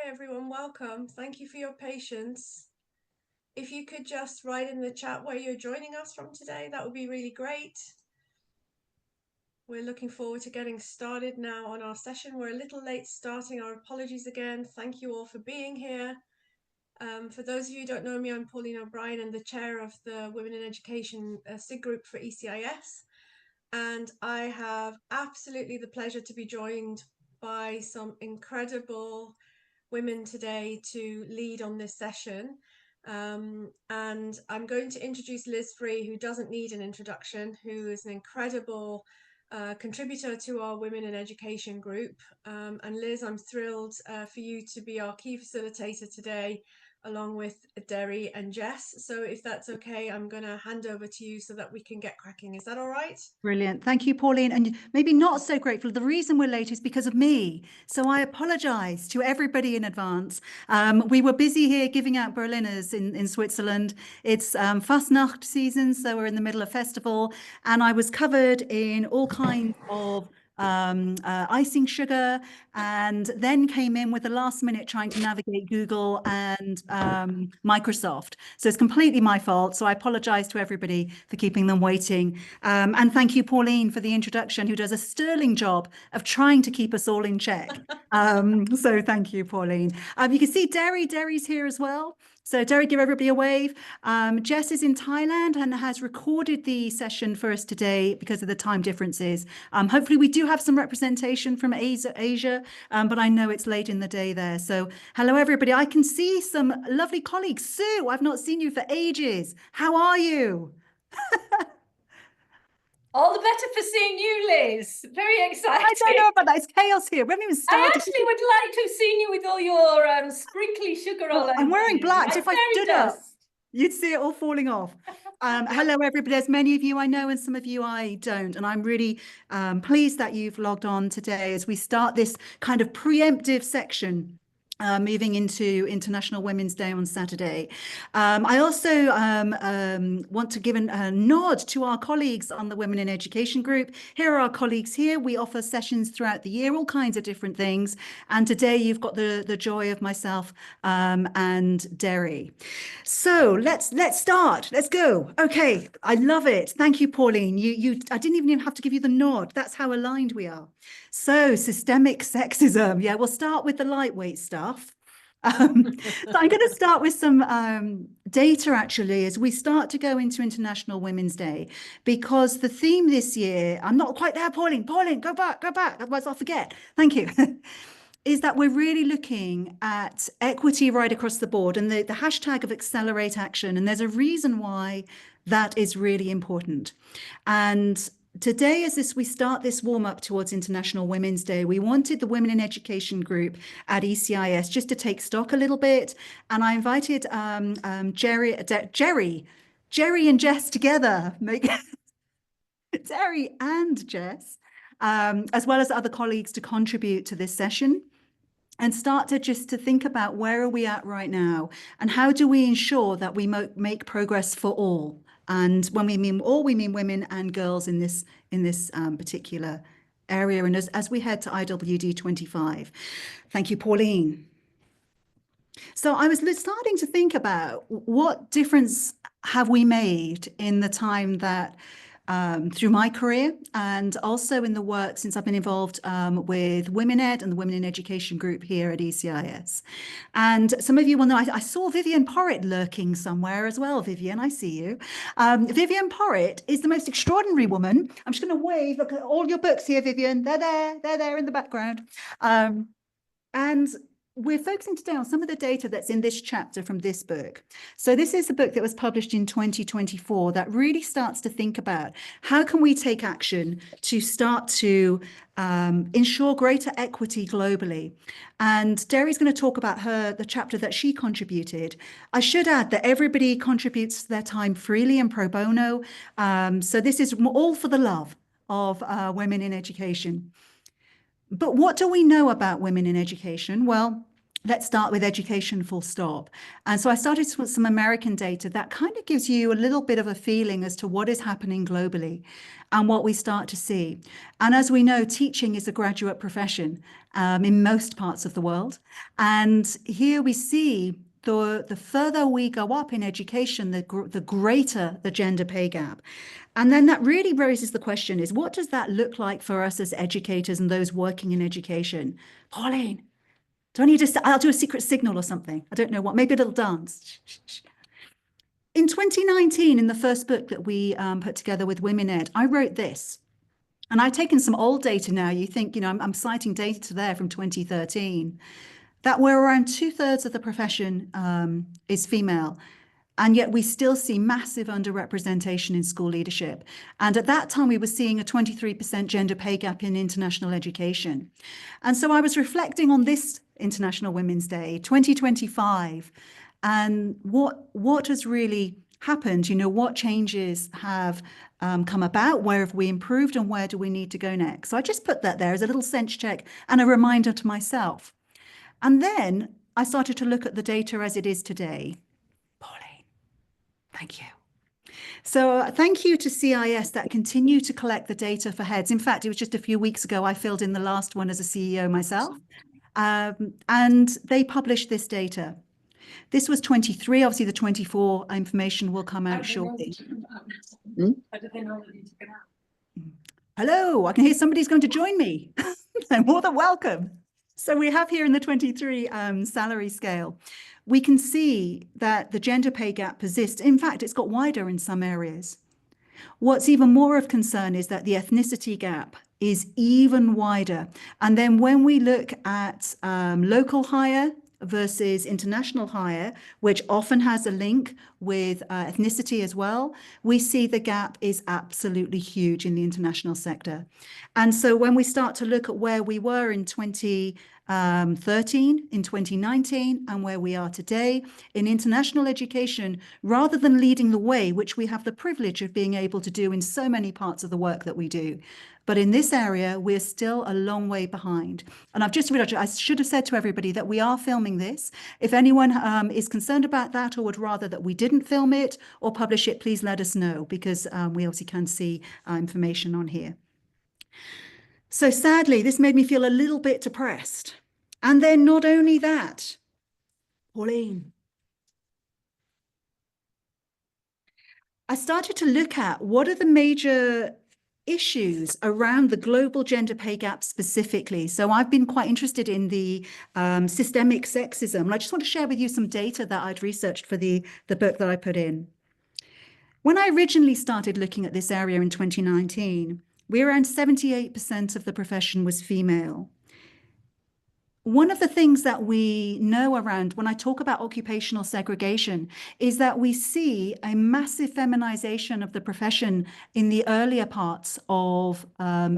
Hi everyone, welcome. Thank you for your patience. If you could just write in the chat where you're joining us from today, that would be really great. We're looking forward to getting started now on our session. We're a little late starting. Our apologies again. Thank you all for being here. For those of you who don't know me, I'm Pauline O'Brien and the chair of the Women in Education SIG group for ECIS. And I have absolutely the pleasure to be joined by some incredible women today to lead on this session. And I'm going to introduce Liz Free, who doesn't need an introduction, who is an incredible contributor to our Women in Education group. And Liz, I'm thrilled for you to be our key facilitator today, along with Derry and Jess. So if that's okay, I'm going to hand over to you so that we can get cracking. Is that all right? Brilliant. Thank you, Pauline. And maybe not so grateful. The reason we're late is because of me. So I apologize to everybody in advance. We were busy here giving out Berliners in Switzerland. It's Fastnacht season, so we're in the middle of festival. And I was covered in all kinds of icing sugar, and then came in with the last minute trying to navigate Google and Microsoft. So it's completely my fault. So I apologize to everybody for keeping them waiting. And thank you, Pauline, for the introduction, who does a sterling job of trying to keep us all in check. So thank you, Pauline. You can see Derry's here as well. So Derry, give everybody a wave. Jess is in Thailand and has recorded the session for us today because of the time differences. Hopefully we do have some representation from Asia, but I know it's late in the day there. So hello, everybody. I can see some lovely colleagues. Sue, I've not seen you for ages. How are you? All the better for seeing you, Liz. Very exciting. I don't know about that. It's chaos here. We haven't even started. I actually would like to have seen you with all your sprinkly sugar all over. I'm wearing black, so if I stood up, dust. you'd see it all falling off. Hello, everybody. There's many of you I know and some of you I don't. And I'm really pleased that you've logged on today as we start this kind of preemptive section. Moving into International Women's Day on Saturday. I also want to give a nod to our colleagues on the Women in Education group. Here are our colleagues here. We offer sessions throughout the year, all kinds of different things. And today you've got the joy of myself and Derry. So let's start. Let's go. Okay, I love it. Thank you, Pauline. I didn't even have to give you the nod. That's how aligned we are. So systemic sexism. Yeah, we'll start with the lightweight stuff. So I'm going to start with some data actually as we start to go into International Women's Day, because the theme this year, I'm not quite there, Pauline, go back, otherwise I'll forget. Thank you. Is that we're really looking at equity right across the board and the hashtag of accelerate action. And there's a reason why that is really important. And today, as we start this warm up towards International Women's Day, we wanted the Women in Education group at ECIS just to take stock a little bit. And I invited Jerry and Jess together, Derry and Jess, as well as other colleagues to contribute to this session and start to just to think about where are we at right now and how do we ensure that we make progress for all. And when we mean all, we mean women and girls in this particular area. And as we head to IWD 25. Thank you, Pauline. So I was starting to think about what difference have we made in the time that through my career and also in the work since I've been involved with Women Ed and the Women in Education group here at ECIS. And some of you will know, I saw Vivian Porritt lurking somewhere as well. Vivian, I see you. Vivian Porritt is the most extraordinary woman. I'm just going to wave. Look at all your books here, Vivian. They're there in the background. And we're focusing today on some of the data that's in this chapter from this book. So this is the book that was published in 2024 that really starts to think about how can we take action to start to ensure greater equity globally. And Derry's going to talk about the chapter that she contributed. I should add that everybody contributes their time freely and pro bono. So this is all for the love of women in education. But what do we know about women in education? Well, let's start with education full stop. And so I started with some American data that kind of gives you a little bit of a feeling as to what is happening globally and what we start to see. And as we know, teaching is a graduate profession in most parts of the world. And here we see the further we go up in education, the greater the gender pay gap. And then that really raises the question is, what does that look like for us as educators and those working in education? Pauline, do I need to, I'll do a secret signal or something. I don't know what, maybe a little dance. In 2019, in the first book that we put together with Women Ed, I wrote this. And I've taken some old data now. You think, I'm citing data there from 2013, that where around 2/3 of the profession is female. And yet we still see massive underrepresentation in school leadership. And at that time, we were seeing a 23% gender pay gap in international education. And so I was reflecting on this International Women's Day, 2025, and what has really happened, what changes have come about, where have we improved, and where do we need to go next? So I just put that there as a little sense check and a reminder to myself. And then I started to look at the data as it is today. Thank you. So thank you to CIS that continue to collect the data for heads. In fact, it was just a few weeks ago, I filled in the last one as a CEO myself, and they published this data. This was 23. Obviously, the 24 information will come out shortly. Hello, I can hear somebody's going to join me. They're more than welcome. So we have here in the 23 salary scale, we can see that the gender pay gap persists. In fact, it's got wider in some areas. What's even more of concern is that the ethnicity gap is even wider. And then when we look at local hire versus international hire, which often has a link with ethnicity as well, we see the gap is absolutely huge in the international sector. And so when we start to look at where we were in 2013, in 2019, and where we are today in international education, rather than leading the way, which we have the privilege of being able to do in so many parts of the work that we do. But in this area, we're still a long way behind. And I've just realized, I should have said to everybody that we are filming this. If anyone is concerned about that or would rather that we didn't film it or publish it, please let us know, because we obviously can see information on here. So sadly, this made me feel a little bit depressed. And then not only that, Pauline, I started to look at what are the major issues around the global gender pay gap specifically. So I've been quite interested in the systemic sexism. And I just want to share with you some data that I'd researched for the book that I put in. When I originally started looking at this area in 2019, around 78% of the profession was female. One of the things that we know around when I talk about occupational segregation is that we see a massive feminization of the profession in the earlier parts of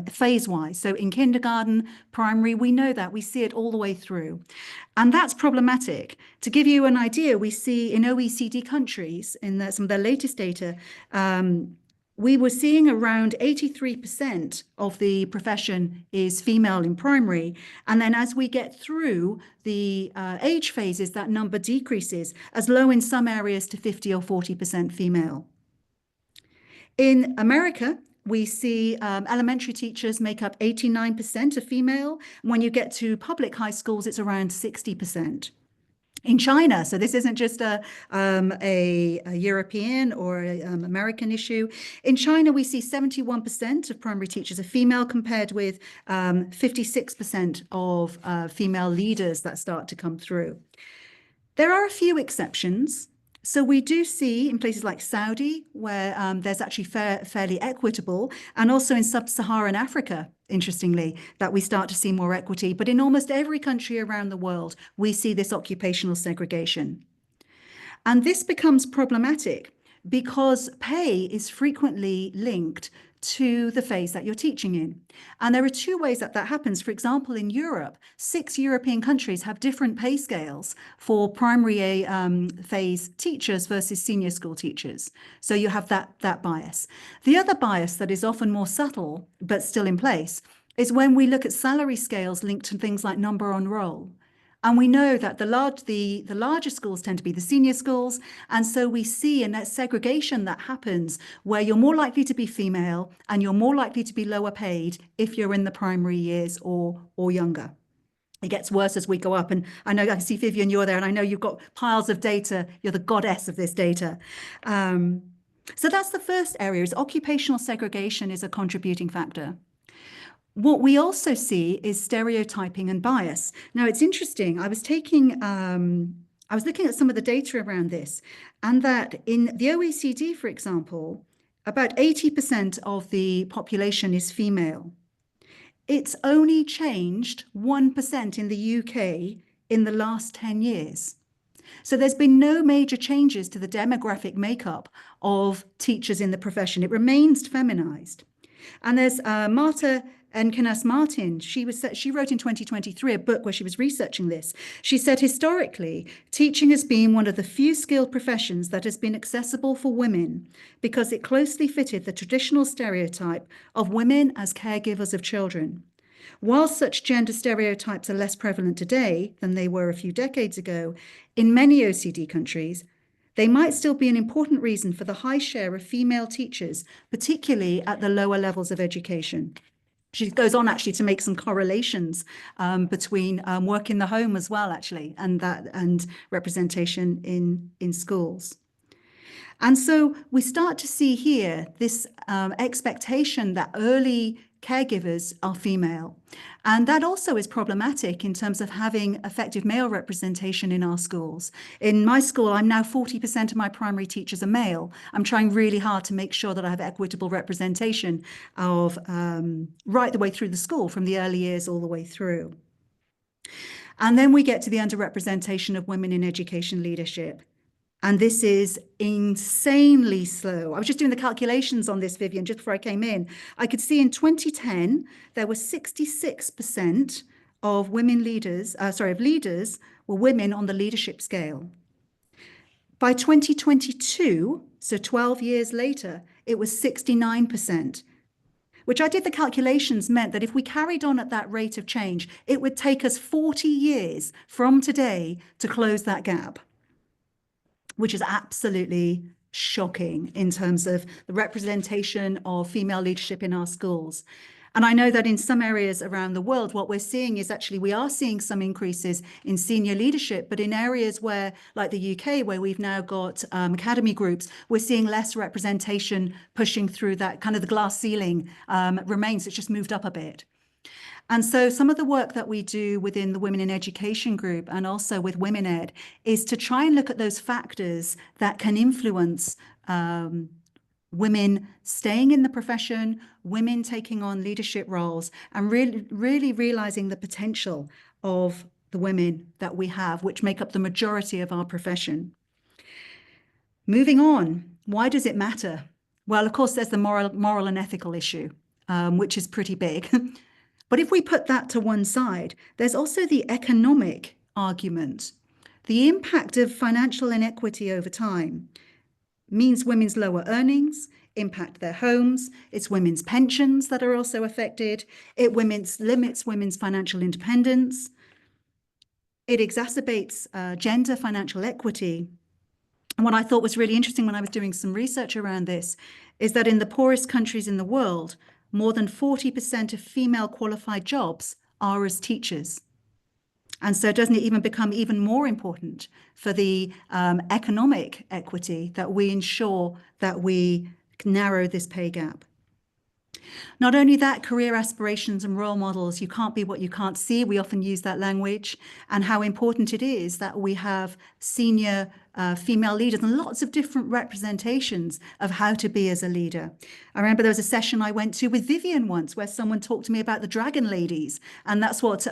phase-wise. So in kindergarten, primary, we know that. We see it all the way through. And that's problematic. To give you an idea, we see in OECD countries, in some of their latest data, we were seeing around 83% of the profession is female in primary. And then as we get through the age phases, that number decreases as low in some areas to 50 or 40% female. In America, we see elementary teachers make up 89% of female. When you get to public high schools, it's around 60%. In China, so this isn't just a European or American issue. In China, we see 71% of primary teachers are female compared with 56% of female leaders that start to come through. There are a few exceptions. So we do see in places like Saudi, where there's actually fairly equitable, and also in sub-Saharan Africa, interestingly, that we start to see more equity. But in almost every country around the world, we see this occupational segregation. And this becomes problematic because pay is frequently linked to the phase that you're teaching in. And there are two ways that that happens. For example, in Europe, 6 European countries have different pay scales for primary phase teachers versus senior school teachers. So you have that bias. The other bias that is often more subtle, but still in place, is when we look at salary scales linked to things like number on roll. And we know that the larger schools tend to be the senior schools. And so we see in that segregation that happens where you're more likely to be female and you're more likely to be lower paid if you're in the primary years or younger. It gets worse as we go up. And I know I can see Vivian, you're there, and I know you've got piles of data. You're the goddess of this data. So that's the first area, is occupational segregation is a contributing factor. What we also see is stereotyping and bias. Now, it's interesting. I was looking at some of the data around this, and that in the OECD, for example, about 80% of the population is female. It's only changed 1% in the UK in the last 10 years. So there's been no major changes to the demographic makeup of teachers in the profession. It remains feminized. And there's Marta Encanas-Martin. She wrote in 2023 a book where she was researching this. She said, historically, teaching has been one of the few skilled professions that has been accessible for women because it closely fitted the traditional stereotype of women as caregivers of children. While such gender stereotypes are less prevalent today than they were a few decades ago, in many OECD countries, they might still be an important reason for the high share of female teachers, particularly at the lower levels of education. She goes on actually to make some correlations between work in the home as well, actually, and representation in schools. And so we start to see here this expectation that early caregivers are female. And that also is problematic in terms of having effective male representation in our schools. In my school, I'm now 40% of my primary teachers are male. I'm trying really hard to make sure that I have equitable representation of right the way through the school, from the early years all the way through. And then we get to the underrepresentation of women in education leadership. And this is insanely slow. I was just doing the calculations on this, Vivian, just before I came in. I could see in 2010, there were 66% of leaders were women on the leadership scale. By 2022, so 12 years later, it was 69%, which I did the calculations meant that if we carried on at that rate of change, it would take us 40 years from today to close that gap, which is absolutely shocking in terms of the representation of female leadership in our schools. And I know that in some areas around the world, what we're seeing is actually we are seeing some increases in senior leadership, but in areas where, like the UK, where we've now got academy groups, we're seeing less representation pushing through that kind of the glass ceiling remains. It's just moved up a bit. And so some of the work that we do within the Women in Education group and also with Women Ed is to try and look at those factors that can influence women staying in the profession, women taking on leadership roles, and really realizing the potential of the women that we have, which make up the majority of our profession. Moving on, why does it matter? Well, of course, there's the moral and ethical issue, which is pretty big. But if we put that to one side, there's also the economic argument. The impact of financial inequity over time means women's lower earnings impact their homes. It's women's pensions that are also affected. It limits women's financial independence. It exacerbates gender financial equity. And what I thought was really interesting when I was doing some research around this is that in the poorest countries in the world, more than 40% of female qualified jobs are as teachers. And so doesn't it even become even more important for the economic equity that we ensure that we narrow this pay gap? Not only that, career aspirations and role models, you can't be what you can't see. We often use that language, and how important it is that we have senior female leaders and lots of different representations of how to be as a leader. I remember there was a session I went to with Vivian once where someone talked to me about the Dragon Ladies, and that's what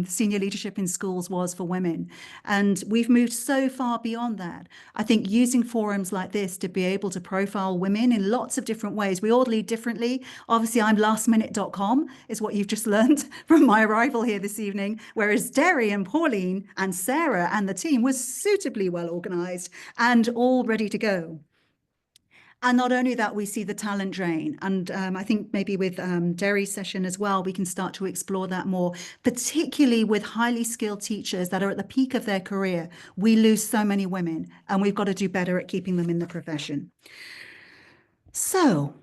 senior leadership in schools was for women. And we've moved so far beyond that. I think using forums like this to be able to profile women in lots of different ways. We all lead differently. Obviously, I'm lastminute.com is what you've just learned from my arrival here this evening, whereas Derry and Pauline and Sarah and the team was suitably well organized and all ready to go. And not only that, we see the talent drain. And I think maybe with Derry's session as well, we can start to explore that more, particularly with highly skilled teachers that are at the peak of their career. We lose so many women, and we've got to do better at keeping them in the profession. So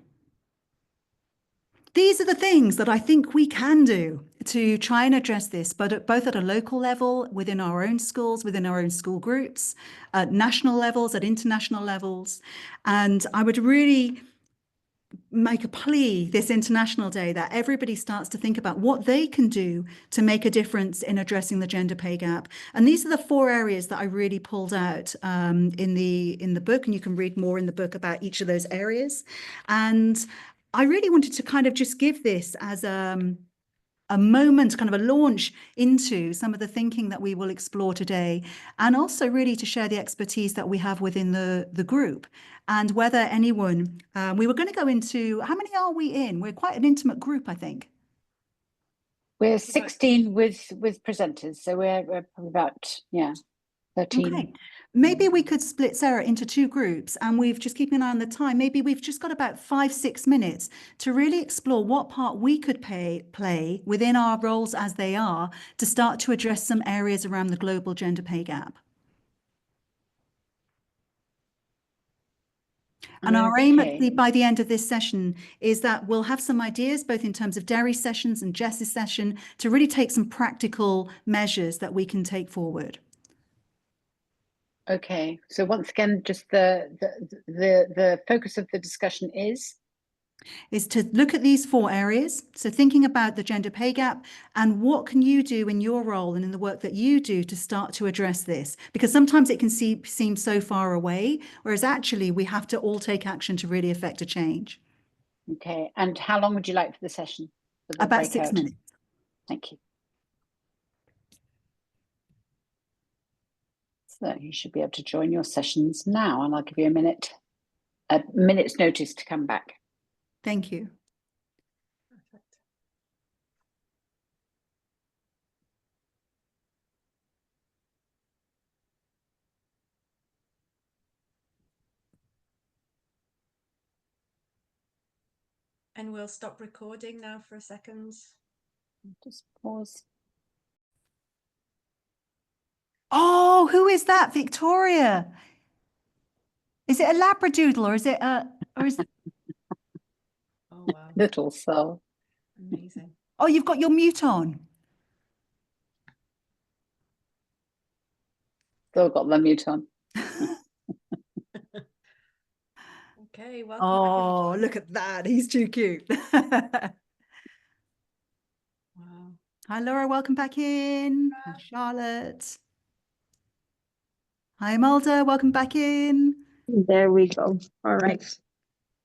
these are the things that I think we can do to try and address this, but both at a local level, within our own schools, within our own school groups, at national levels, at international levels. And I would really make a plea this International Day that everybody starts to think about what they can do to make a difference in addressing the gender pay gap. And these are the 4 areas that I really pulled out in the book, and you can read more in the book about each of those areas. And I really wanted to kind of just give this as a moment, kind of a launch into some of the thinking that we will explore today, and also really to share the expertise that we have within the group. And whether anyone, we were going to go into, how many are we in? We're quite an intimate group, I think. We're 16 with presenters, so we're probably about 13. Okay, maybe we could split Sarah into 2 groups, and we've just keeping an eye on the time. Maybe we've just got about 5-6 minutes to really explore what part we could play within our roles as they are to start to address some areas around the global gender pay gap. And our aim by the end of this session is that we'll have some ideas, both in terms of Derry's sessions and Jess's session, to really take some practical measures that we can take forward. Okay, so once again, just the focus of the discussion is to look at these 4 areas. So thinking about the gender pay gap and what can you do in your role and in the work that you do to start to address this? Because sometimes it can seem so far away, whereas actually we have to all take action to really affect a change. Okay, and how long would you like for the session? For the About breakout? 6 minutes. Thank you. So you should be able to join your sessions now, and I'll give you a minute's notice to come back. Thank you. Perfect. And we'll stop recording now for a second. Just pause. Oh, who is that? Victoria. Is it a Labradoodle or is it Oh, wow. Little soul. Amazing. Oh, you've got your mute on. Still got the mute on. Okay, welcome. Oh, look at that. He's too cute. Wow. Hi, Laura. Welcome back in. Hi, Charlotte. Hi, Mulder. Welcome back in. There we go. All right.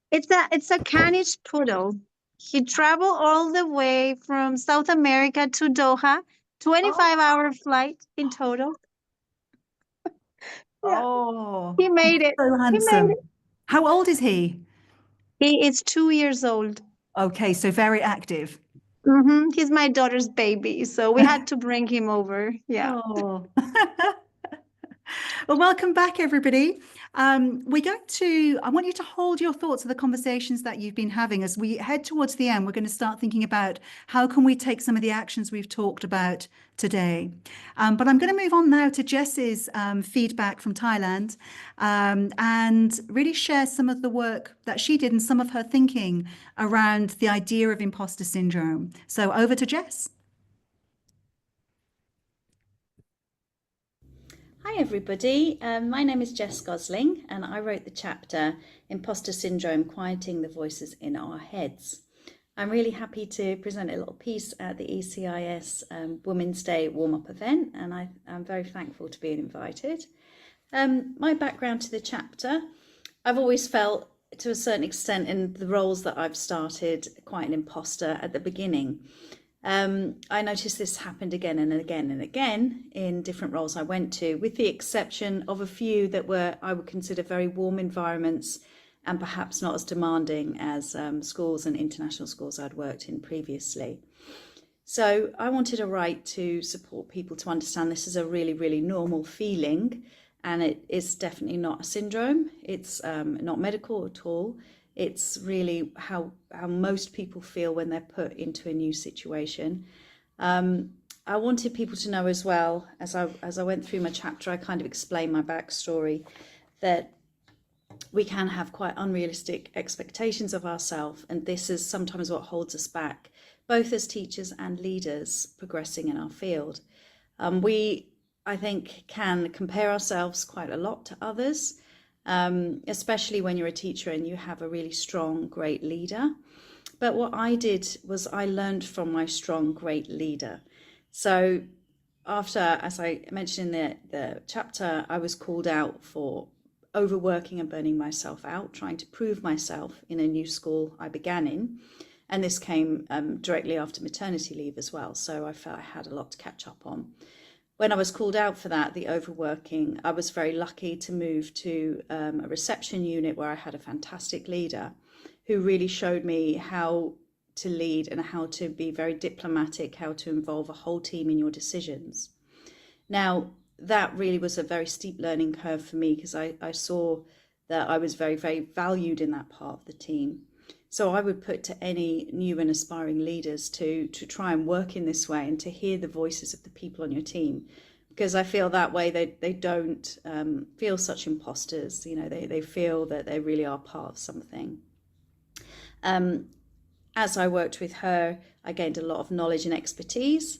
It's a Canish poodle. He traveled all the way from South America to Doha, 25-hour flight in total. Yeah, Oh, he made it. so He made handsome. it. How old is he? He is 2 years old. Okay, so very active. He's my daughter's baby, so we had to bring him over. Yeah. Oh. Well, welcome back, everybody. I want you to hold your thoughts of the conversations that you've been having. As we head towards the end, we're going to start thinking about how can we take some of the actions we've talked about today. But I'm going to move on now to Jess's feedback from Thailand and really share some of the work that she did and some of her thinking around the idea of imposter syndrome. So over to Jess. Hi everybody, my name is Jess Gosling and I wrote the chapter Imposter Syndrome, Quieting the Voices in Our Heads. I'm really happy to present a little piece at the ECIS Women's Day warm-up event, and I'm very thankful to be invited. My background to the chapter, I've always felt to a certain extent in the roles that I've started quite an imposter at the beginning. I noticed this happened again and again and again in different roles I went to, with the exception of a few that were, I would consider, very warm environments and perhaps not as demanding as schools and international schools I'd worked in previously. So I wanted to write to support people to understand this is a really, really normal feeling And it is definitely not a syndrome. It's not medical at all. It's really how most people feel when they're put into a new situation. I wanted people to know as well, as I went through my chapter, I kind of explained my backstory, that we can have quite unrealistic expectations of ourselves, and this is sometimes what holds us back, both as teachers and leaders progressing in our field. We, I think, can compare ourselves quite a lot to others, especially when you're a teacher and you have a really strong, great leader. But what I did was I learned from my strong, great leader. So after, as I mentioned in the chapter, I was called out for overworking and burning myself out, trying to prove myself in a new school I began in. And this came directly after maternity leave as well. So I felt I had a lot to catch up on. When I was called out for that, the overworking, I was very lucky to move to a reception unit where I had a fantastic leader who really showed me how to lead and how to be very diplomatic, how to involve a whole team in your decisions. Now, that really was a very steep learning curve for me, because I saw that I was very, very valued in that part of the team. So I would put to any new and aspiring leaders to try and work in this way and to hear the voices of the people on your team, because I feel that way they don't feel such imposters. You know, they feel that they really are part of something. As I worked with her, I gained a lot of knowledge and expertise,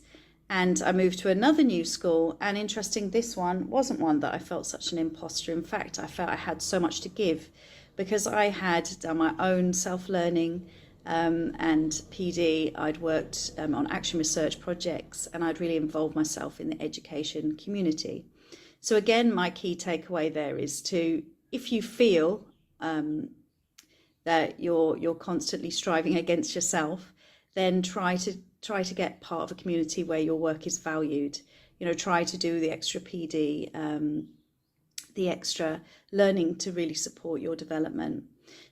and I moved to another new school. And interesting, this one wasn't one that I felt such an imposter. In fact, I felt I had so much to give, because I had done my own self-learning and PD. I'd worked on action research projects, and I'd really involved myself in the education community. So again, my key takeaway there is to, if you feel that you're constantly striving against yourself, then try to get part of a community where your work is valued. You know, try to do the extra PD, the extra learning to really support your development.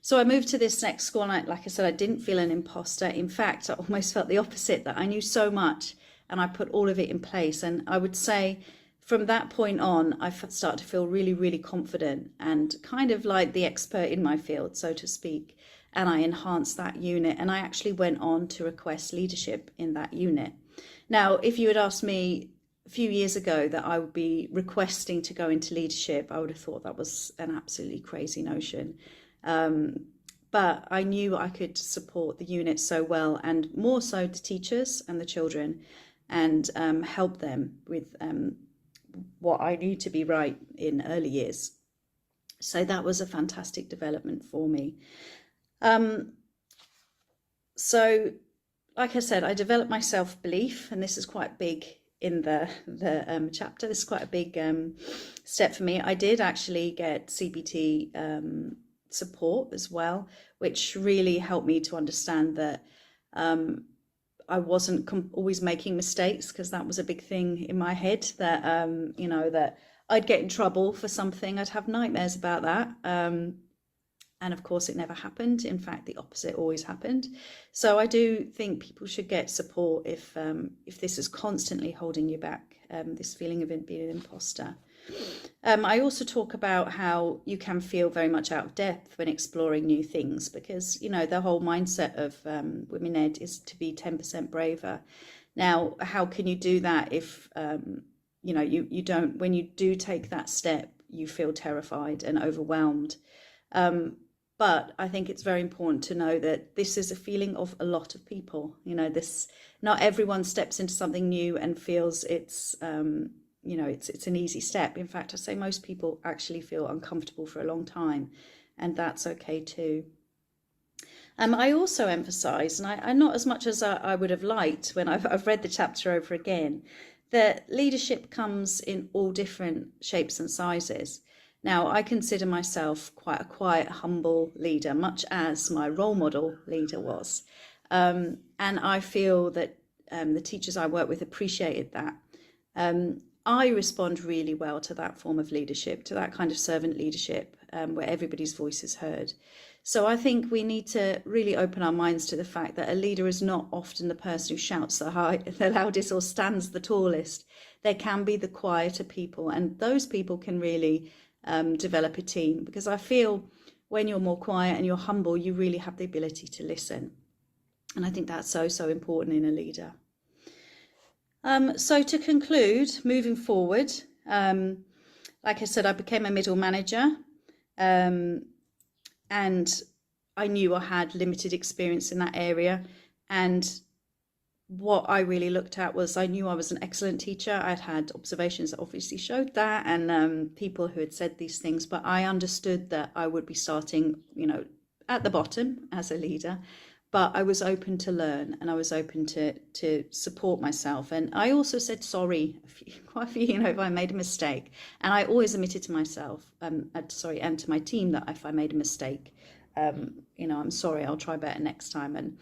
So I moved to this next school, and like I said, I didn't feel an imposter. In fact, I almost felt the opposite, that I knew so much and I put all of it in place. And I would say from that point on, I started to feel really, really confident and kind of like the expert in my field, so to speak. And I enhanced that unit, and I actually went on to request leadership in that unit. Now, if you had asked me a few years ago that I would be requesting to go into leadership, I would have thought that was an absolutely crazy notion. But I knew I could support the unit so well, and more so the teachers and the children, and help them with what I knew to be right in early years. So that was a fantastic development for me. So, like I said, I developed my self-belief, and this is quite big in the chapter. This is quite a big step for me. I did actually get CBT support as well, which really helped me to understand that I wasn't always making mistakes, because that was a big thing in my head, that you know, that I'd get in trouble for something. I'd have nightmares about that. And of course, it never happened. In fact, the opposite always happened. So I do think people should get support if this is constantly holding you back, this feeling of being an imposter. I also talk about how you can feel very much out of depth when exploring new things, because, you know, the whole mindset of Women Ed is to be 10% braver. Now, how can you do that if, you know, you don't, when you do take that step, you feel terrified and overwhelmed. But I think it's very important to know that this is a feeling of a lot of people. You know, not everyone steps into something new and feels it's, you know, it's an easy step. In fact, I say most people actually feel uncomfortable for a long time, and that's okay too. I also emphasise, and I not as much as I would have liked when I've read the chapter over again, that leadership comes in all different shapes and sizes. Now, I consider myself quite a quiet, humble leader, much as my role model leader was. And I feel that the teachers I work with appreciated that. I respond really well to that form of leadership, to that kind of servant leadership, where everybody's voice is heard. So I think we need to really open our minds to the fact that a leader is not often the person who shouts the loudest or stands the tallest. There can be the quieter people, and those people can really develop a team, because I feel when you're more quiet and you're humble, you really have the ability to listen. And I think that's so important in a leader. So to conclude, moving forward, like I said, I became a middle manager, and I knew I had limited experience in that area. And what I really looked at was, I knew I was an excellent teacher. I'd had observations that obviously showed that, and people who had said these things, but I understood that I would be starting, at the bottom as a leader. But I was open to learn, and I was open to support myself. And I also said sorry quite a few, if I made a mistake. And I always admitted to myself, and to my team, that if I made a mistake, I'm sorry, I'll try better next time. And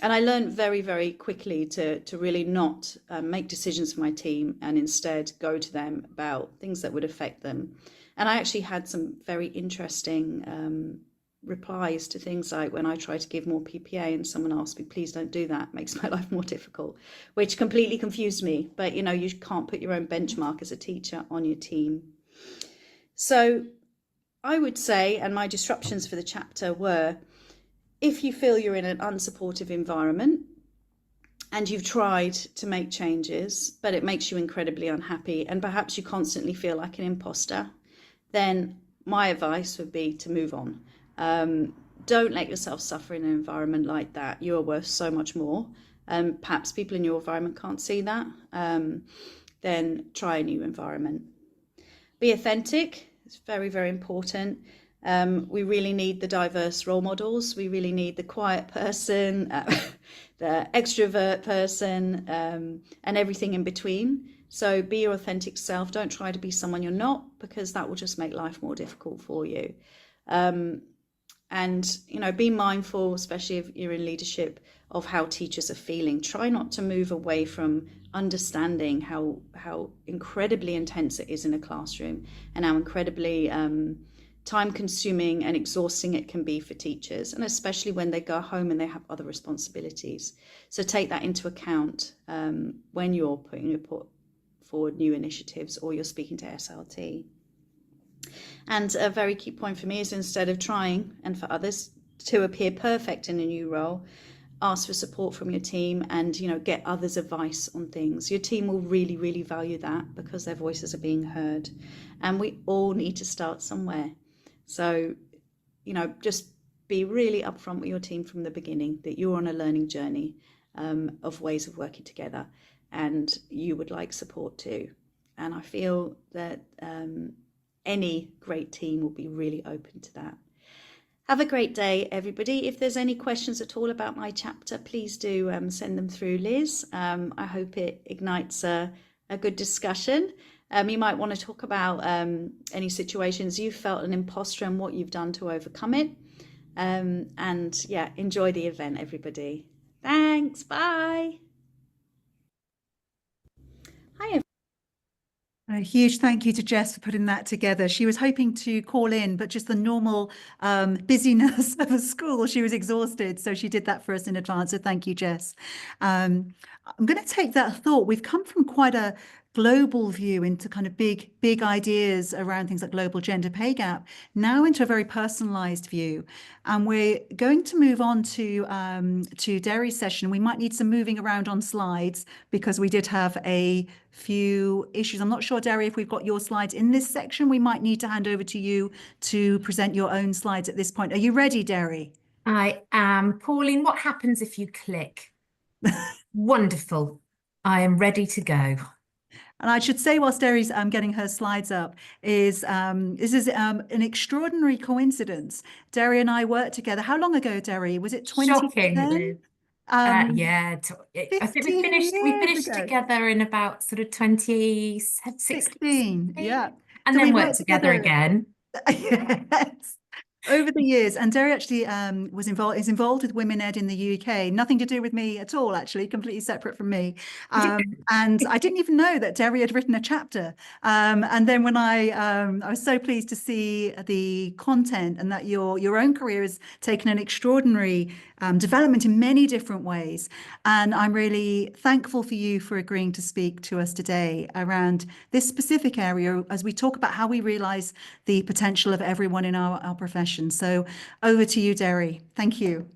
I learned very, very quickly to really not make decisions for my team, and instead go to them about things that would affect them. And I actually had some very interesting replies to things like, when I tried to give more PPA and someone asked me, please don't do that, it makes my life more difficult, which completely confused me. But you can't put your own benchmark as a teacher on your team. So I would say, and my disruptions for the chapter were, if you feel you're in an unsupportive environment and you've tried to make changes, but it makes you incredibly unhappy, and perhaps you constantly feel like an imposter, then my advice would be to move on. Don't let yourself suffer in an environment like that. You are worth so much more. Perhaps people in your environment can't see that. Then try a new environment. Be authentic. It's very, very important. We really need the diverse role models. We really need the quiet person, the extrovert person, and everything in between. So be your authentic self. Don't try to be someone you're not, because that will just make life more difficult for you. And be mindful, especially if you're in leadership, of how teachers are feeling. Try not to move away from understanding how incredibly intense it is in a classroom, and how incredibly time consuming and exhausting it can be for teachers, and especially when they go home and they have other responsibilities. So take that into account when you're putting forward new initiatives, or you're speaking to SLT. And a very key point for me is, instead of trying, and for others, to appear perfect in a new role, ask for support from your team, and get others' advice on things. Your team will really, really value that, because their voices are being heard, and we all need to start somewhere. So just be really upfront with your team from the beginning, that you're on a learning journey of ways of working together, and you would like support too. And I feel that any great team will be really open to that. Have a great day, everybody. If there's any questions at all about my chapter, please do send them through Liz. I hope it ignites a good discussion. You might want to talk about any situations you felt an imposter and what you've done to overcome it. And yeah, enjoy the event, everybody. Thanks. Bye. Hi, everybody. A huge thank you to Jess for putting that together. She was hoping to call in, but just the normal busyness of a school, she was exhausted. So she did that for us in advance. So thank you, Jess. I'm going to take that thought. We've come from quite a global view into kind of big ideas around things like global gender pay gap, now into a very personalized view. And we're going to move on to Derry's session. We might need some moving around on slides, because we did have a few issues. I'm not sure, Derry, if we've got your slides in this section. We might need to hand over to you to present your own slides at this point. Are you ready, Derry? I am. Pauline, what happens if you click? Wonderful. I am ready to go. And I should say, whilst Derry's getting her slides up, is this is an extraordinary coincidence. Derry and I worked together. How long ago, Derry? Was it 2010? Shocking. Yeah, I think we finished together in about sort of 2016. Yeah. And so then worked together again. Yes. over the years, and Derry actually is involved with Women Ed in the UK. Nothing to do with me at all, actually, completely separate from me. And I didn't even know that Derry had written a chapter. And then when I was so pleased to see the content and that your own career has taken an extraordinary development in many different ways. And I'm really thankful for you for agreeing to speak to us today around this specific area as we talk about how we realise the potential of everyone in our profession. So over to you, Derry. Thank you.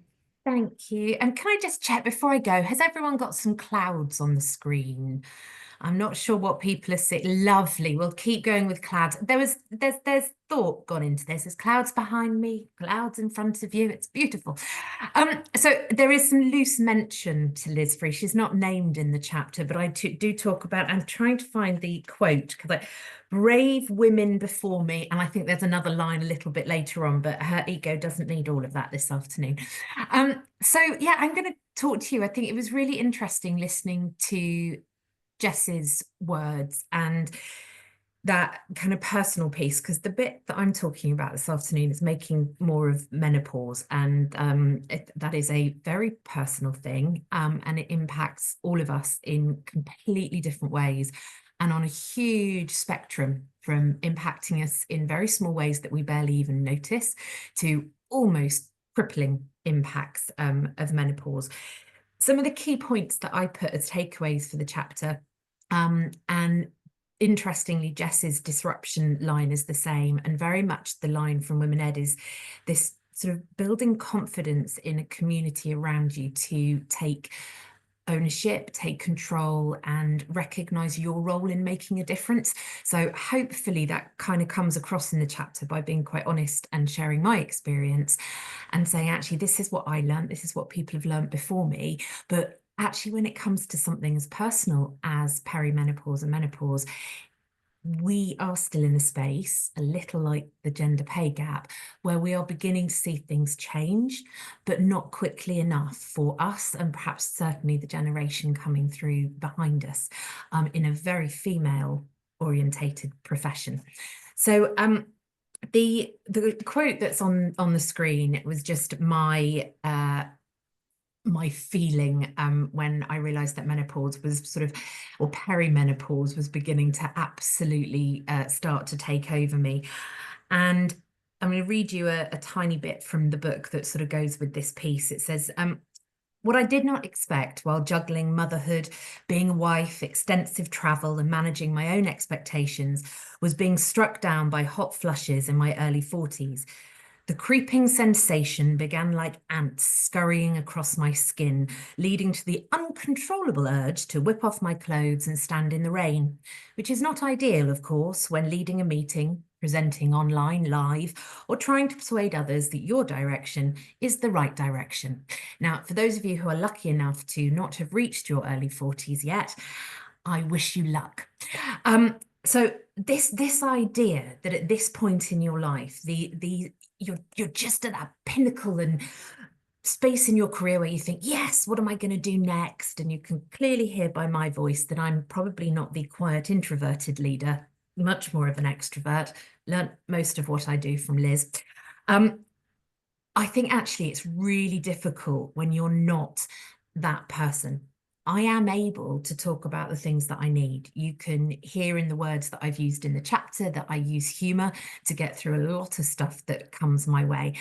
Thank you. And can I just check before I go, has everyone got some clouds on the screen? I'm not sure what people are seeing. Lovely. We'll keep going with clouds. There's thought gone into this. There's clouds behind me, clouds in front of you. It's beautiful. So there is some loose mention to Liz Free. She's not named in the chapter, but I do talk about, I'm trying to find the quote because brave women before me. And I think there's another line a little bit later on, but her ego doesn't need all of that this afternoon. So yeah, I'm going to talk to you. I think it was really interesting listening to Jess's words and that kind of personal piece, because the bit that I'm talking about this afternoon is making more of menopause, and that is a very personal thing, and it impacts all of us in completely different ways and on a huge spectrum, from impacting us in very small ways that we barely even notice to almost crippling impacts of menopause. Some of the key points that I put as takeaways for the chapter, and interestingly, Jess's disruption line is the same, and very much the line from Women Ed is this sort of building confidence in a community around you to take ownership, take control, and recognize your role in making a difference. So hopefully that kind of comes across in the chapter by being quite honest and sharing my experience and saying, actually, this is what I learned, this is what people have learned before me. But actually, when it comes to something as personal as perimenopause and menopause, we are still in a space, a little like the gender pay gap, where we are beginning to see things change, but not quickly enough for us, and perhaps certainly the generation coming through behind us, in a very female orientated profession. So the quote that's on the screen, it was just my feeling when I realized that menopause was sort of, or perimenopause was beginning to absolutely start to take over me. And I'm going to read you a tiny bit from the book that sort of goes with this piece. It says, what I did not expect while juggling motherhood, being a wife, extensive travel, and managing my own expectations was being struck down by hot flushes in my early 40s. The creeping sensation began like ants scurrying across my skin, leading to the uncontrollable urge to whip off my clothes and stand in the rain, which is not ideal, of course, when leading a meeting, presenting online, live, or trying to persuade others that your direction is the right direction. Now, for those of you who are lucky enough to not have reached your early 40s yet, I wish you luck. So this idea that at this point in your life, you're just at that pinnacle and space in your career where you think, yes, what am I going to do next? And you can clearly hear by my voice that I'm probably not the quiet introverted leader, much more of an extrovert. Learned most of what I do from Liz. I think actually it's really difficult when you're not that person. I am able to talk about the things that I need. You can hear in the words that I've used in the chapter that I use humor to get through a lot of stuff that comes my way.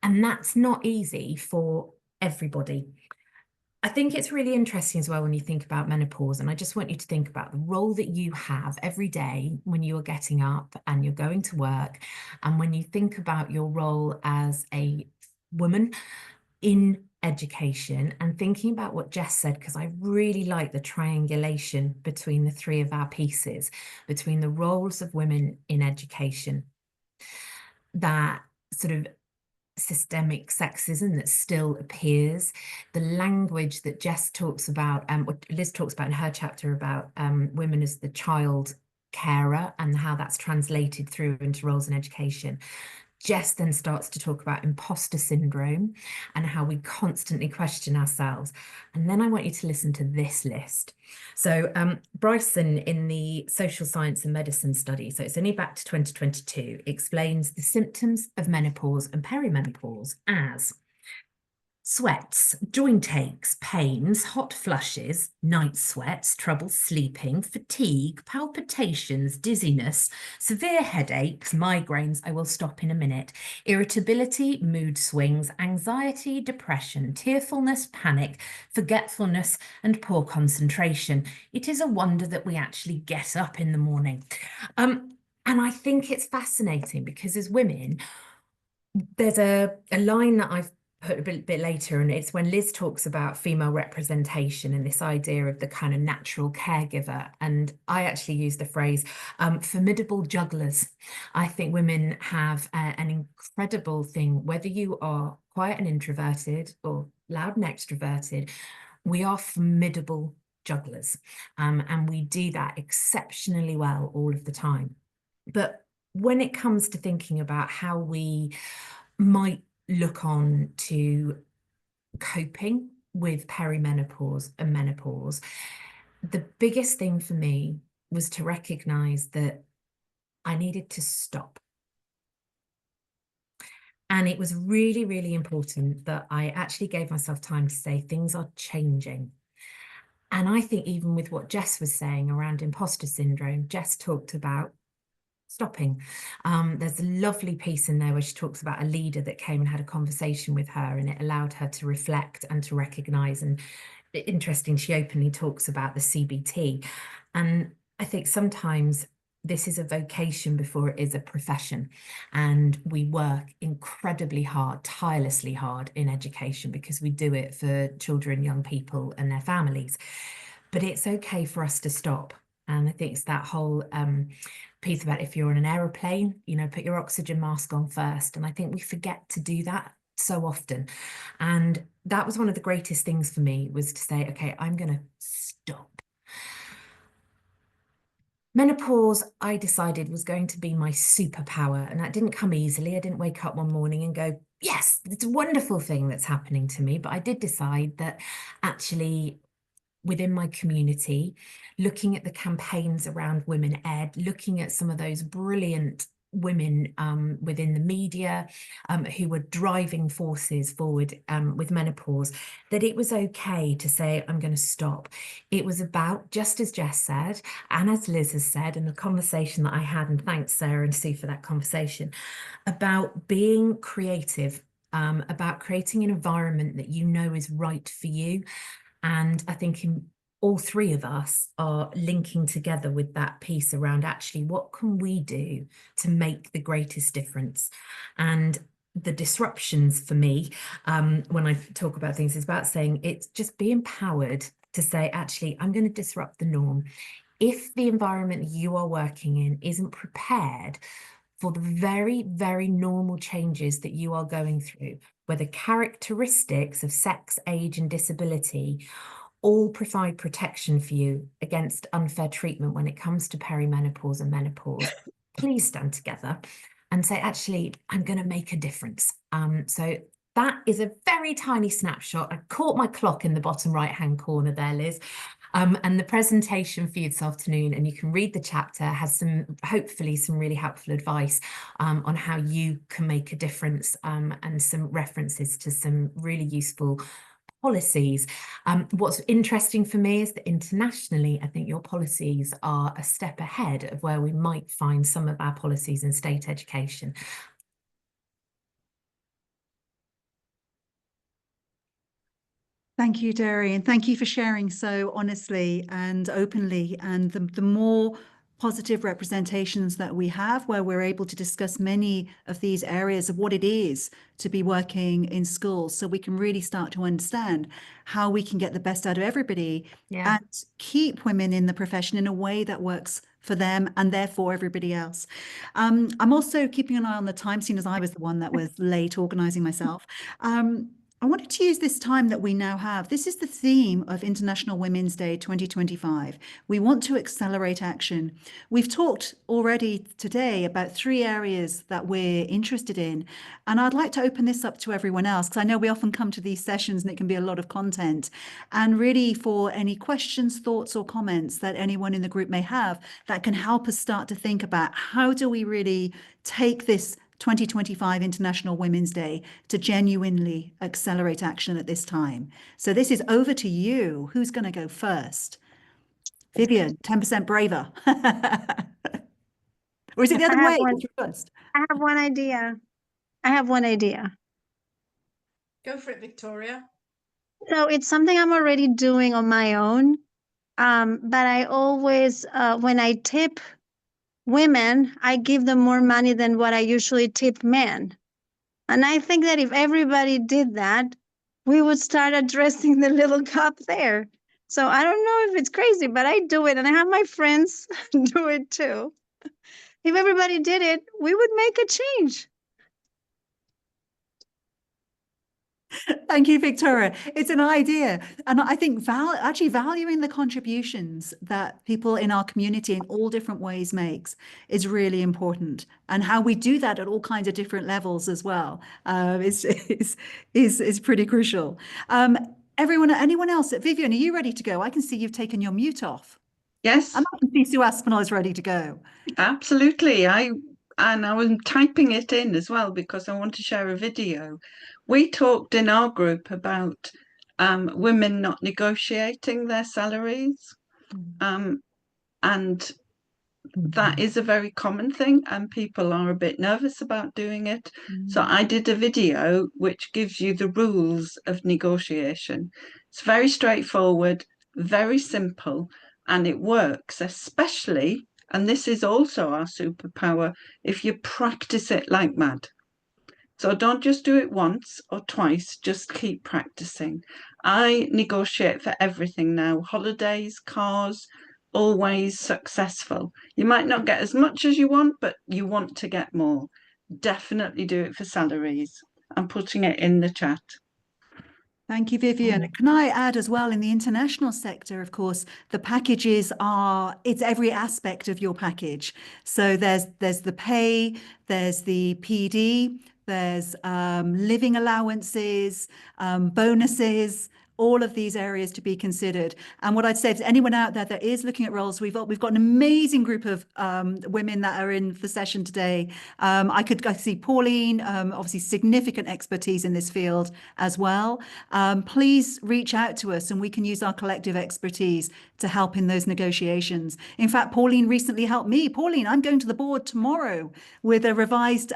And that's not easy for everybody. I think it's really interesting as well when you think about menopause, and I just want you to think about the role that you have every day when you are getting up and you're going to work, and when you think about your role as a woman in education, and thinking about what Jess said, because I really like the triangulation between the three of our pieces, between the roles of women in education, that sort of systemic sexism that still appears, the language that Jess talks about, what Liz talks about in her chapter about women as the child carer and how that's translated through into roles in education. Jess then starts to talk about imposter syndrome and how we constantly question ourselves. And then I want you to listen to this list. So Bryson, in the social science and medicine study, so it's only back to 2022, explains the symptoms of menopause and perimenopause as sweats, joint aches, pains, hot flushes, night sweats, trouble sleeping, fatigue, palpitations, dizziness, severe headaches, migraines, I will stop in a minute, irritability, mood swings, anxiety, depression, tearfulness, panic, forgetfulness, and poor concentration. It is a wonder that we actually get up in the morning. And I think it's fascinating because as women, there's a line that I've put a bit later, and it's when Liz talks about female representation and this idea of the kind of natural caregiver. And I actually use the phrase formidable jugglers. I think women have an incredible thing, whether you are quiet and introverted or loud and extroverted, we are formidable jugglers. And we do that exceptionally well all of the time. But when it comes to thinking about how we might look on to coping with perimenopause and menopause, the biggest thing for me was to recognize that I needed to stop. And it was really, really important that I actually gave myself time to say things are changing. And I think even with what Jess was saying around imposter syndrome, Jess talked about stopping. There's a lovely piece in there where she talks about a leader that came and had a conversation with her, and it allowed her to reflect and to recognize. And interesting, she openly talks about the CBT. And I think sometimes this is a vocation before it is a profession, and we work incredibly hard, tirelessly hard in education because we do it for children, young people and their families. But it's okay for us to stop. And I think it's that whole piece about if you're on an aeroplane, you know, put your oxygen mask on first. And I think we forget to do that so often. And that was one of the greatest things for me, was to say, okay, I'm going to stop. Menopause, I decided, was going to be my superpower, and that didn't come easily. I didn't wake up one morning and go, yes, it's a wonderful thing that's happening to me. But I did decide that actually within my community, looking at the campaigns around Women Ed, looking at some of those brilliant women within the media who were driving forces forward with menopause, that it was okay to say, I'm going to stop. It was about, just as Jess said, and as Liz has said, in the conversation that I had, and thanks Sarah and Sue for that conversation, about being creative, about creating an environment that you know is right for you. And I think all three of us are linking together with that piece around actually what can we do to make the greatest difference. And the disruptions for me, when I talk about things, is about saying it's just be empowered to say, actually, I'm going to disrupt the norm. If the environment you are working in isn't prepared for the very, very normal changes that you are going through, where the characteristics of sex, age, and disability all provide protection for you against unfair treatment when it comes to perimenopause and menopause, please stand together and say, actually, I'm going to make a difference. So that is a very tiny snapshot. I caught my clock in the bottom right-hand corner there, Liz. And the presentation for you this afternoon, and you can read the chapter, has hopefully some really helpful advice on how you can make a difference, and some references to some really useful policies. What's interesting for me is that internationally, I think your policies are a step ahead of where we might find some of our policies in state education. Thank you, Derry, and thank you for sharing so honestly and openly. And the more positive representations that we have, where we're able to discuss many of these areas of what it is to be working in schools, so we can really start to understand how we can get the best out of everybody, and keep women in the profession in a way that works for them and therefore everybody else. I'm also keeping an eye on the time, seeing as I was the one that was late organising myself. I wanted to use this time that we now have. This is the theme of International Women's Day 2025. We want to accelerate action. We've talked already today about 3 areas that we're interested in, and I'd like to open this up to everyone else, because I know we often come to these sessions and it can be a lot of content. And really, for any questions, thoughts, or comments that anyone in the group may have that can help us start to think about how do we really take this 2025 International Women's Day to genuinely accelerate action at this time. So this is over to you. Who's going to go first? Vivian, 10% braver. Or is it the other way? First. I have one idea. I have one idea. Go for it, Victoria. So it's something I'm already doing on my own. But I always, when I tip women, I give them more money than what I usually tip men. And I think that if everybody did that, we would start addressing the little gap there. So I don't know if it's crazy, but I do it, and I have my friends do it too. If everybody did it, we would make a change. Thank you, Victoria. It's an idea. And I think actually valuing the contributions that people in our community in all different ways makes is really important. And how we do that at all kinds of different levels as well is pretty crucial. Anyone else? Vivian, are you ready to go? I can see you've taken your mute off. Yes. And I can see Sue Aspinall is ready to go. Absolutely. I was typing it in as well because I want to share a video. We talked in our group about women not negotiating their salaries. And that is a very common thing, and people are a bit nervous about doing it. So I did a video which gives you the rules of negotiation. It's very straightforward, very simple, and it works, especially, and this is also our superpower, if you practice it like mad. So don't just do it once or twice, just keep practicing. I negotiate for everything now, holidays, cars, always successful. You might not get as much as you want, but you want to get more. Definitely do it for salaries. I'm putting it in the chat. Thank you, Vivian. Can I add as well, in the international sector, of course, the packages it's every aspect of your package. So there's the pay, there's the PD, there's living allowances, bonuses, all of these areas to be considered. And what I'd say to anyone out there that is looking at roles, we've got an amazing group of women that are in the session today. I see Pauline, obviously significant expertise in this field as well. Please reach out to us and we can use our collective expertise to help in those negotiations. In fact, Pauline recently helped me. Pauline, I'm going to the board tomorrow with a revised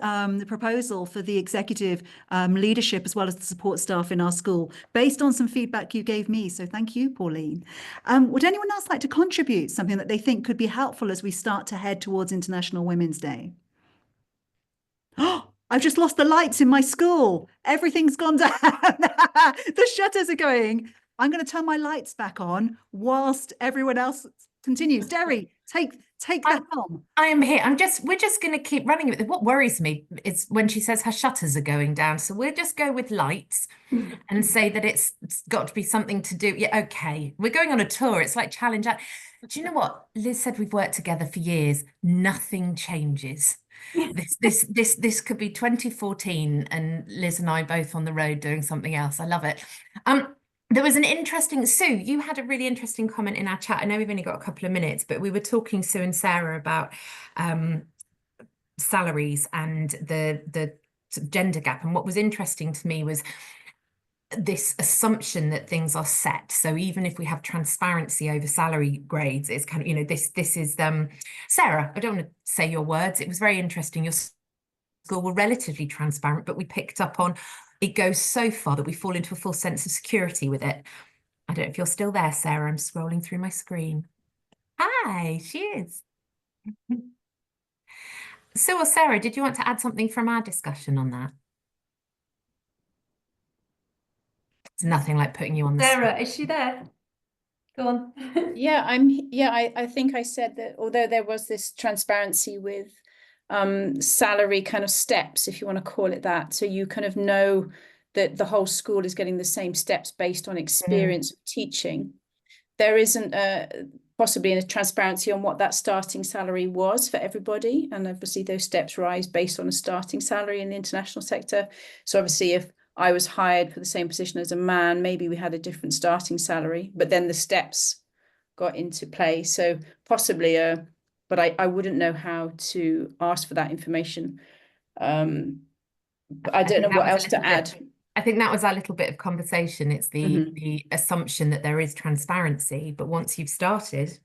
proposal for the executive leadership as well as the support staff in our school, based on some feedback you gave me. So thank you, Pauline. Would anyone else like to contribute something that they think could be helpful as we start to head towards International Women's Day? Oh, I've just lost the lights in my school. Everything's gone down. The shutters are going. I'm going to turn my lights back on whilst everyone else continues. Derry, take the helm. I am here. We're just going to keep running with it. What worries me is when she says her shutters are going down. So we'll just go with lights and say that it's got to be something to do. Yeah, okay. We're going on a tour. It's like challenge. Do you know what? Liz said we've worked together for years. Nothing changes. This could be 2014 and Liz and I both on the road doing something else. I love it. There was an interesting, Sue, you had a really interesting comment in our chat. I know we've only got a couple of minutes, but we were talking, Sue and Sarah, about salaries and the gender gap. And what was interesting to me was this assumption that things are set. So even if we have transparency over salary grades, it's kind of, this is, Sarah, I don't want to say your words. It was very interesting. Your school were relatively transparent, but we picked up on it goes so far that we fall into a full sense of security with it. I don't know if you're still there, Sarah. I'm scrolling through my screen. Hi, she is. Sue or Sarah, did you want to add something from our discussion on that? It's nothing like putting you on the Sarah, spot. is she there? Go on. I think I said that although there was this transparency with salary kind of steps, if you want to call it that, so you kind of know that the whole school is getting the same steps based on experience of teaching, there isn't possibly a transparency on what that starting salary was for everybody. And obviously those steps rise based on a starting salary in the international sector. So obviously if I was hired for the same position as a man, maybe we had a different starting salary, but then the steps got into play. So possibly but I wouldn't know how to ask for that information. But I don't know what else to add. I think that was our little bit of conversation. It's the assumption that there is transparency, but once you've started,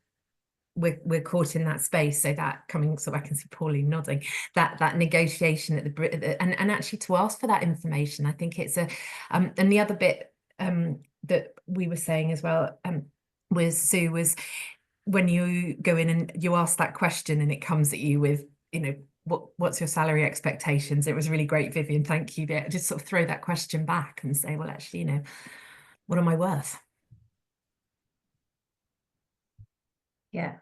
we're caught in that space. So that coming, so I can see Pauline nodding, that negotiation at and actually to ask for that information. I think it's and the other bit that we were saying as well was Sue, was when you go in and you ask that question and it comes at you with, you know, what's your salary expectations? It was really great, Vivian. Thank you. Just sort of throw that question back and say, well, actually, you know, what am I worth? Yeah.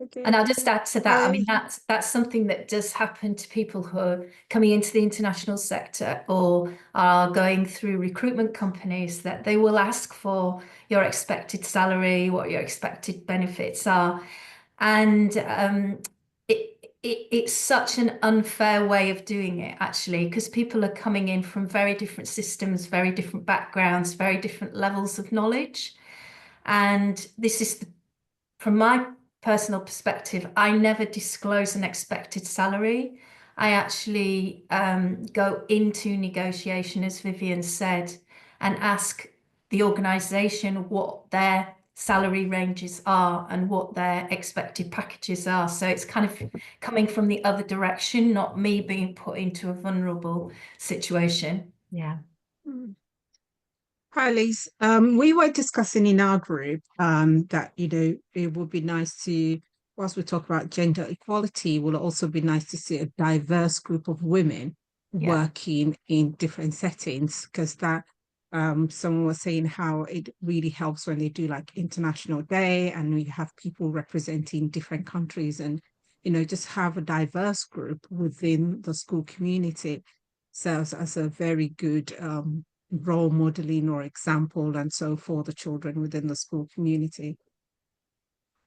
Okay. And I'll just add to that. I mean, that's something that does happen to people who are coming into the international sector or are going through recruitment companies, that they will ask for your expected salary, what your expected benefits are. And it's such an unfair way of doing it, actually, because people are coming in from very different systems, very different backgrounds, very different levels of knowledge. And this is, from my personal perspective, I never disclose an expected salary. I actually go into negotiation, as Vivian said, and ask the organisation what their salary ranges are and what their expected packages are. So it's kind of coming from the other direction, not me being put into a vulnerable situation. Yeah. Hi, Lise. We were discussing in our group that, you know, it would be nice to, whilst we talk about gender equality, it will also be nice to see a diverse group of women working in different settings, because that someone was saying how it really helps when they do like International Day and we have people representing different countries, and, you know, just have a diverse group within the school community serves as a very good role modeling or example, and so for the children within the school community.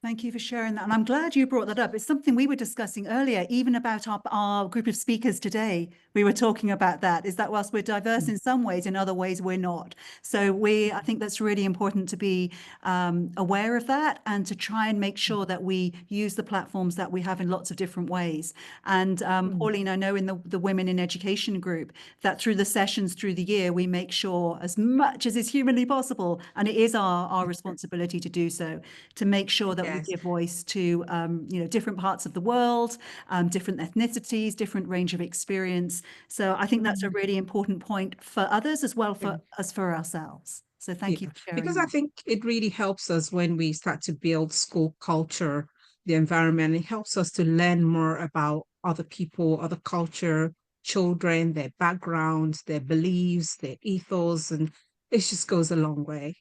Thank you for sharing that. And I'm glad you brought that up. It's something we were discussing earlier, even about our group of speakers today. We were talking about that, is that whilst we're diverse in some ways, in other ways we're not. So I think that's really important to be aware of that and to try and make sure that we use the platforms that we have in lots of different ways. And Pauline, I know in the Women in Education group that through the sessions through the year, we make sure as much as is humanly possible, and it is our responsibility to do so, to make sure that we give voice to you know, different parts of the world, different ethnicities, different range of experience. So I think that's a really important point for others as well as for ourselves. So thank you for sharing because that. I think it really helps us when we start to build school culture, the environment. It helps us to learn more about other people, other culture, children, their backgrounds, their beliefs, their ethos, and it just goes a long way.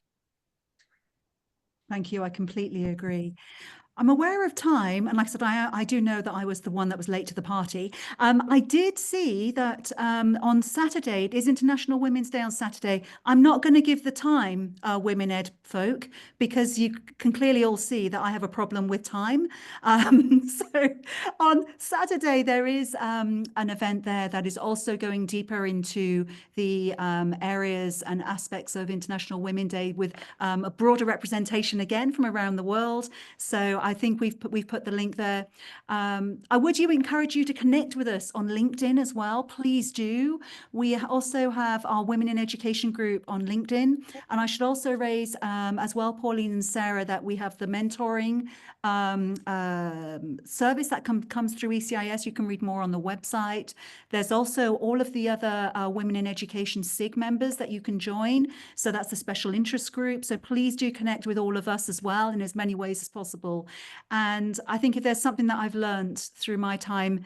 Thank you. I completely agree. I'm aware of time, and like I said, I do know that I was the one that was late to the party. I did see that on Saturday, it is International Women's Day on Saturday. I'm not going to give the time, Women Ed folk, because you can clearly all see that I have a problem with time. So on Saturday, there is an event there that is also going deeper into the areas and aspects of International Women's Day with a broader representation again from around the world. So I think we've put the link there. I would encourage you to connect with us on LinkedIn as well. Please do. We also have our Women in Education group on LinkedIn. And I should also raise as well, Pauline and Sarah, that we have the mentoring service that comes through ECIS. You can read more on the website. There's also all of the other Women in Education SIG members that you can join. So that's a special interest group. So please do connect with all of us as well in as many ways as possible. And I think if there's something that I've learned through my time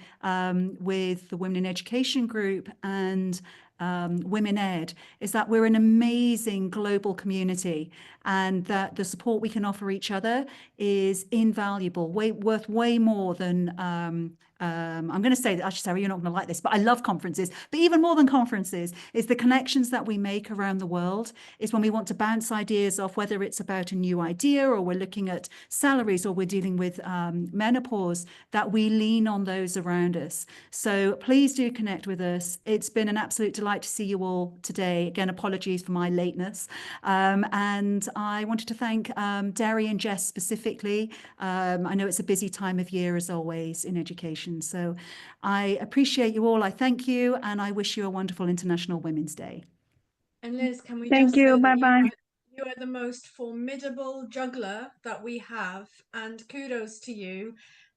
with the Women in Education group and Women Ed, is that we're an amazing global community, and that the support we can offer each other is invaluable, worth way more than I'm going to say that, actually, Sarah, you're not going to like this, but I love conferences. But even more than conferences is the connections that we make around the world, is when we want to bounce ideas off, whether it's about a new idea or we're looking at salaries or we're dealing with menopause, that we lean on those around us. So please do connect with us. It's been an absolute delight to see you all today. Again, apologies for my lateness. And I wanted to thank Derry and Jess specifically. I know it's a busy time of year, as always, in education. So I appreciate you all. I thank you, and I wish you a wonderful International Women's Day. And Liz, can we Thank just you. say that Bye-bye. you are the most formidable juggler that we have, and kudos to you.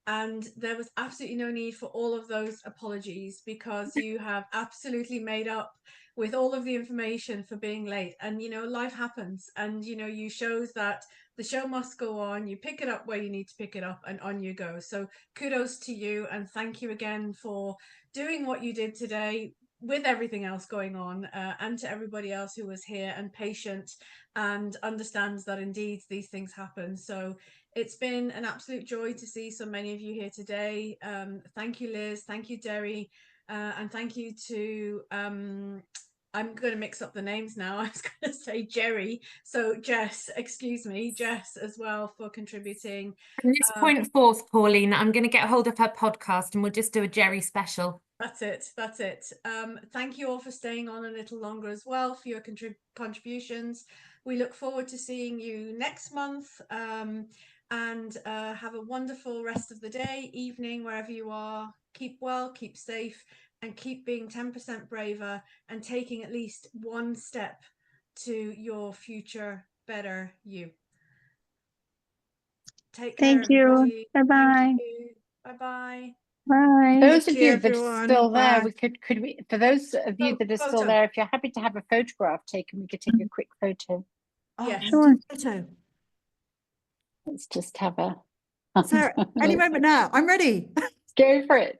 And there was absolutely no need for all of those apologies, because you have absolutely made up with all of the information for being late. And, you know, life happens, and, you know, you shows that the show must go on. You pick it up where you need to pick it up, and on you go. So kudos to you, and thank you again for doing what you did today with everything else going on, and to everybody else who was here and patient and understands that indeed these things happen. So it's been an absolute joy to see so many of you here today. Thank you, Liz. Thank you, Derry. And thank you to, I'm going to mix up the names now. I was going to say Jerry. So Jess, excuse me, Jess as well, for contributing. From this point forth, Pauline, I'm going to get hold of her podcast and we'll just do a Jerry special. That's it. That's it. Thank you all for staying on a little longer as well, for your contributions. We look forward to seeing you next month, and have a wonderful rest of the day, evening, wherever you are. Keep well, keep safe, and keep being 10% braver and taking at least one step to your future better you. Take care, Thank you. everybody. Bye-bye. Thank you. Bye-bye. Bye. Those Thank of you, you that are everyone. still there, Bye. could we, for those of you that are still Photo. there, if you're happy to have a photograph taken, we could take a quick photo. Yes. Sure. Photo. Let's just have a. Sarah, any moment now. I'm ready. Go for it.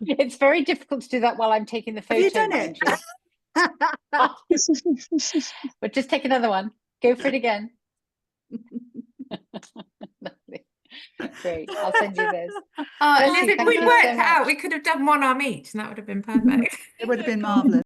It's very difficult to do that while I'm taking the photo. Have you done mind it? you. But just take another one. Go for it again. Lovely. Great. I'll send you this. Liz, if Thank we'd you worked so it out, much. we could have done one arm each, and that would have been perfect. It would have been marvelous.